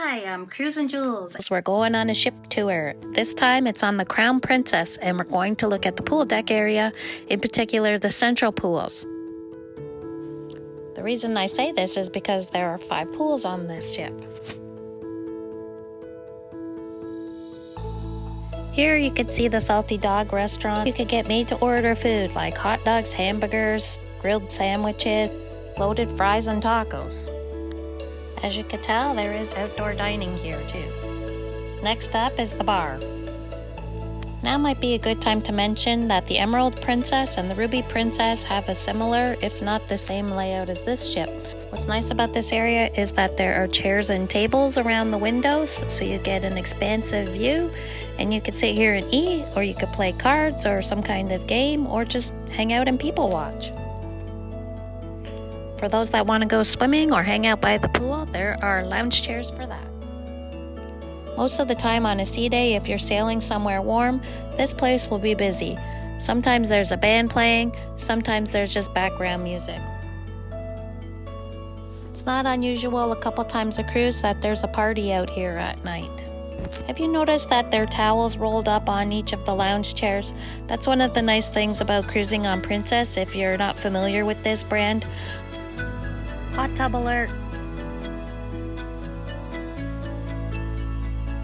Hi, I'm CruisinJules. We're going on a ship tour. This time it's on the Crown Princess, and we're going to look at the pool deck area, in particular the central pools. The reason I say this is because there are 5 pools on this ship. Here you can see the Salty Dog restaurant. You could get made to order food like hot dogs, hamburgers, grilled sandwiches, loaded fries, and tacos. As you can tell, there is outdoor dining here too. Next up is the bar. Now might be a good time to mention that the Emerald Princess and the Ruby Princess have a similar, if not the same layout as this ship. What's nice about this area is that there are chairs and tables around the windows, so you get an expansive view, and you could sit here and eat, or you could play cards or some kind of game, or just hang out and people watch. For those that want to go swimming or hang out by the pool, there are lounge chairs for that. Most of the time on a sea day, if you're sailing somewhere warm, this place will be busy. Sometimes there's a band playing, sometimes there's just background music. It's not unusual a couple times a cruise that there's a party out here at night. Have you noticed that there are towels rolled up on each of the lounge chairs? That's one of the nice things about cruising on Princess if you're not familiar with this brand. Hot tub alert!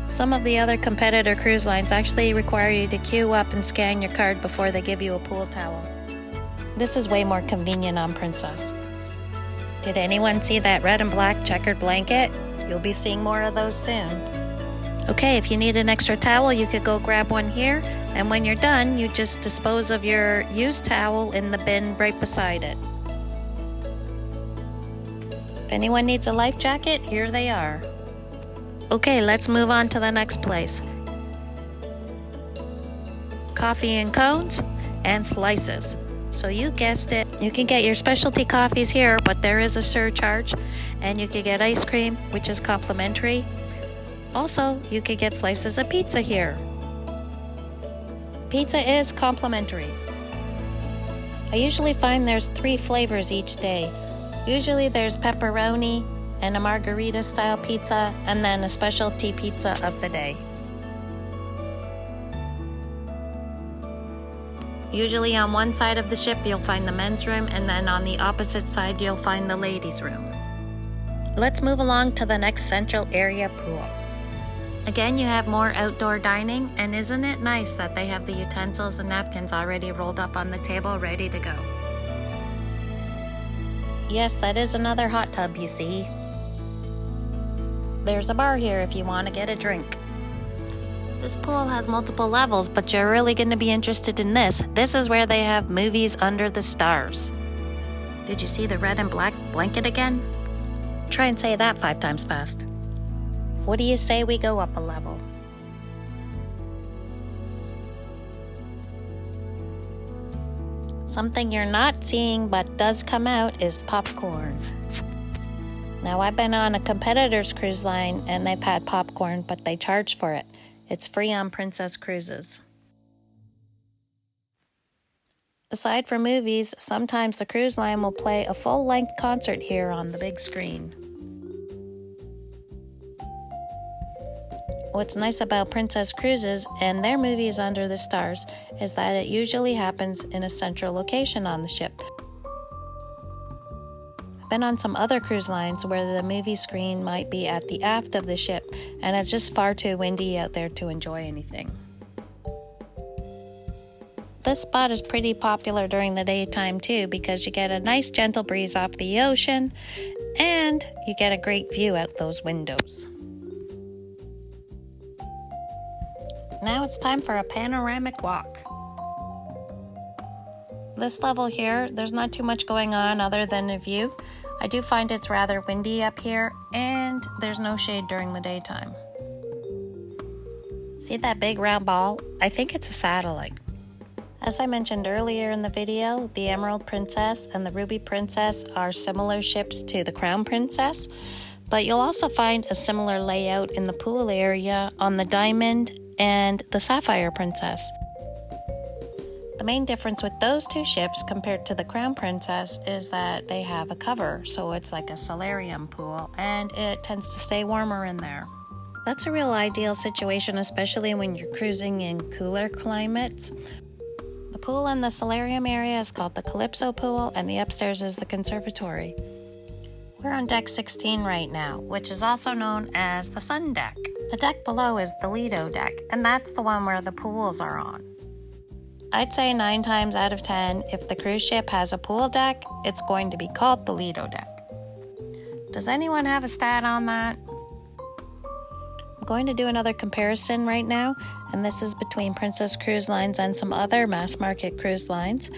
Some of the other competitor cruise lines actually require you to queue up and scan your card before they give you a pool towel. This is way more convenient on Princess. Did anyone see that red and black checkered blanket? You'll be seeing more of those soon. Okay, if you need an extra towel, you could go grab one here, and when you're done, you just dispose of your used towel in the bin right beside it. If anyone needs a life jacket, here they are. Okay, let's move on to the next place. Coffee and cones and slices. So you guessed it, you can get your specialty coffees here, but there is a surcharge, and you can get ice cream, which is complimentary. Also, you could get slices of pizza here. Pizza is complimentary. I usually find there's 3 flavors each day. Usually there's pepperoni and a margarita style pizza, and then a specialty pizza of the day. Usually on one side of the ship you'll find the men's room, and then on the opposite side you'll find the ladies' room. Let's move along to the next central area pool. Again, you have more outdoor dining, and isn't it nice that they have the utensils and napkins already rolled up on the table ready to go? Yes, that is another hot tub, you see. There's a bar here if you want to get a drink. This pool has multiple levels, but you're really going to be interested in this. This is where they have movies under the stars. Did you see the red and black blanket again? Try and say that 5 times fast. What do you say we go up a level? Something you're not seeing but does come out is popcorn. Now, I've been on a competitor's cruise line and they've had popcorn, but they charge for it. It's free on Princess Cruises. Aside from movies, sometimes the cruise line will play a full-length concert here on the big screen. What's nice about Princess Cruises and their movies under the stars is that it usually happens in a central location on the ship. I've been on some other cruise lines where the movie screen might be at the aft of the ship, and it's just far too windy out there to enjoy anything. This spot is pretty popular during the daytime too, because you get a nice gentle breeze off the ocean and you get a great view out those windows. Now it's time for a panoramic walk. This level here, there's not too much going on other than a view. I do find it's rather windy up here, and there's no shade during the daytime. See that big round ball? I think it's a satellite. As I mentioned earlier in the video, the Emerald Princess and the Ruby Princess are similar ships to the Crown Princess, but you'll also find a similar layout in the pool area on the Diamond and the Sapphire Princess. The main difference with those two ships compared to the Crown Princess is that they have a cover, so it's like a solarium pool, and it tends to stay warmer in there. That's a real ideal situation, especially when you're cruising in cooler climates. The pool in the solarium area is called the Calypso Pool, and the upstairs is the conservatory. We're on deck 16 right now, which is also known as the Sun Deck. The deck below is the Lido Deck, and that's the one where the pools are on. I'd say 9 times out of 10, if the cruise ship has a pool deck, it's going to be called the Lido Deck. Does anyone have a stat on that? I'm going to do another comparison right now, and this is between Princess Cruise Lines and some other mass market cruise lines,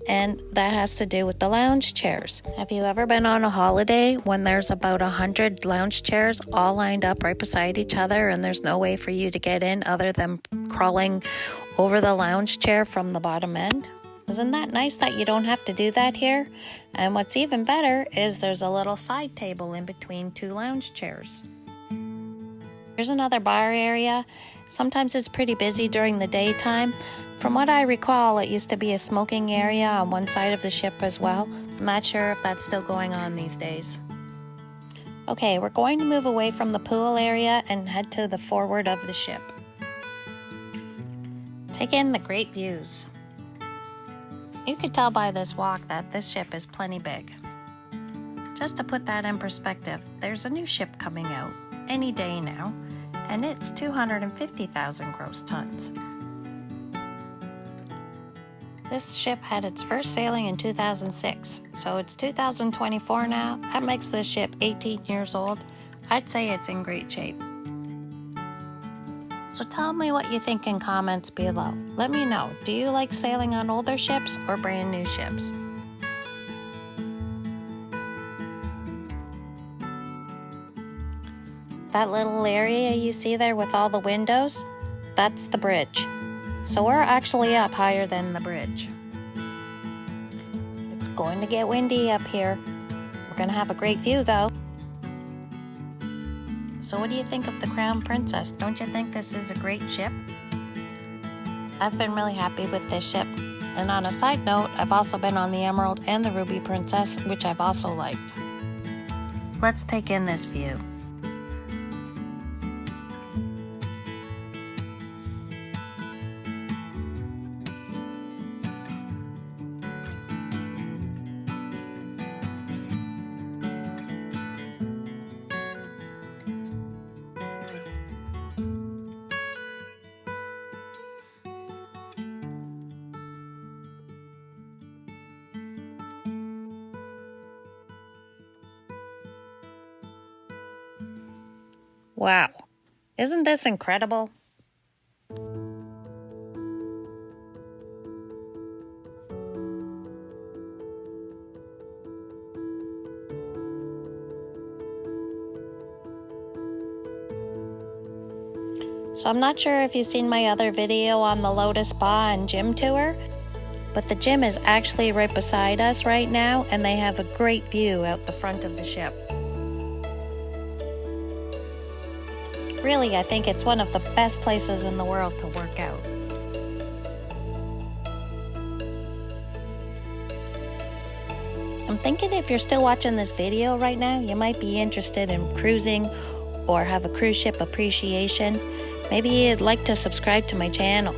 and that has to do with the lounge chairs. Have you ever been on a holiday when there's about 100 lounge chairs all lined up right beside each other and there's no way for you to get in other than crawling over the lounge chair from the bottom end? Isn't that nice that you don't have to do that here? And what's even better is there's a little side table in between 2 lounge chairs. Here's another bar area. Sometimes it's pretty busy during the daytime. From what I recall, it used to be a smoking area on one side of the ship as well. I'm not sure if that's still going on these days. Okay, we're going to move away from the pool area and head to the forward of the ship. Take in the great views. You could tell by this walk that this ship is plenty big. Just to put that in perspective, there's a new ship coming out any day now, and it's 250,000 gross tons. This ship had its first sailing in 2006, so it's 2024 now. That makes this ship 18 years old. I'd say it's in great shape. So tell me what you think in comments below. Let me know, do you like sailing on older ships or brand new ships? That little area you see there with all the windows, that's the bridge. So we're actually up higher than the bridge. It's going to get windy up here. We're gonna have a great view though. So what do you think of the Crown Princess? Don't you think this is a great ship? I've been really happy with this ship. And on a side note, I've also been on the Emerald and the Ruby Princess, which I've also liked. Let's take in this view. Wow, isn't this incredible? So I'm not sure if you've seen my other video on the Lotus Spa and gym tour, but the gym is actually right beside us right now, and they have a great view out the front of the ship. Really, I think it's one of the best places in the world to work out. I'm thinking if you're still watching this video right now, you might be interested in cruising or have a cruise ship appreciation. Maybe you'd like to subscribe to my channel.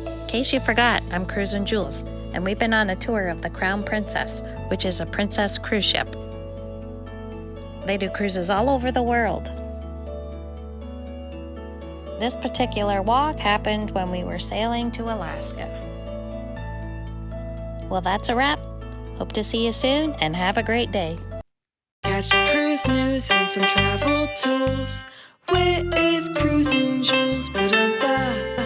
In case you forgot, I'm CruisinJules, and we've been on a tour of the Crown Princess, which is a princess cruise ship. They do cruises all over the world. This particular walk happened when we were sailing to Alaska. Well, that's a wrap. Hope to see you soon and have a great day. Catch the cruise news and some travel tools with CruisinJules.